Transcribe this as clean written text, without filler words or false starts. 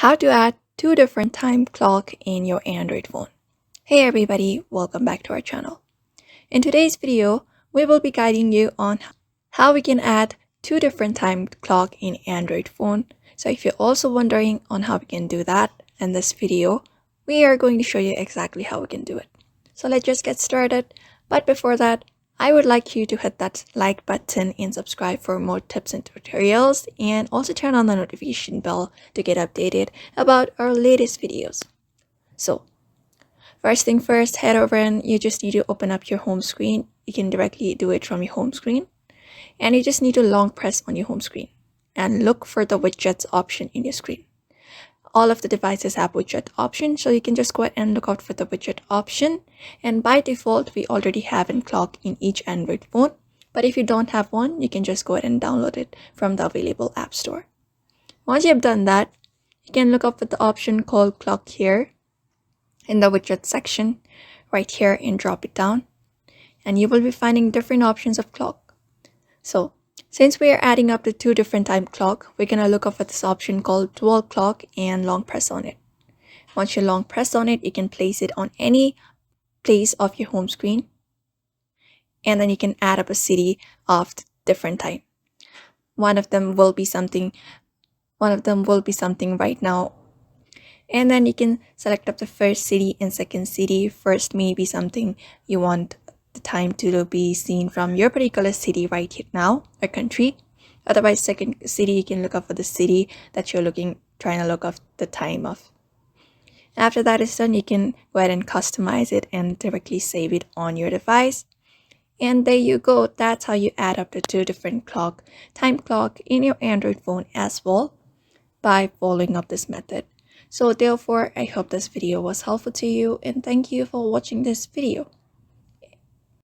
How to add two different time clock in your Android phone. Hey everybody, welcome back to our channel. In today's video, we will be guiding you on how we can add two different time clock in Android phone. So if you're also wondering on how we can do that in this video, we are going to show you exactly how we can do it. So let's just get started. But before that, I would like you to hit that like button and subscribe for more tips and tutorials, and also turn on the notification bell to get updated about our latest videos. So first thing first, head over and you just need to open up your home screen. You can directly do it from your home screen, and you just need to long press on your home screen and look for the widgets option in your screen. All of the devices have widget option, so you can just go ahead and look out for the widget option. And by default, we already have a clock in each Android phone. But if you don't have one, you can just go ahead and download it from the available app store. Once you have done that, you can look up for the option called clock here in the widget section right here and drop it down. And you will be finding different options of clock. So since we are adding up the two different time clock, we're going to look up for this option called dual clock and long press on it. Once you long press on it, you can place it on any place of your home screen. And then you can add up a city of different time. One of them will be something right now. And then you can select up the first city and second city. First may be something you want the time to be seen from your particular city right here now or country. Otherwise, second city, you can look up for the city that you're trying to look up the time of. After that is done, you can go ahead and customize it and directly save it on your device. And there you go. That's how you add up the two different time clock in your Android phone as well by following up this method. So therefore, I hope this video was helpful to you, and thank you for watching this video.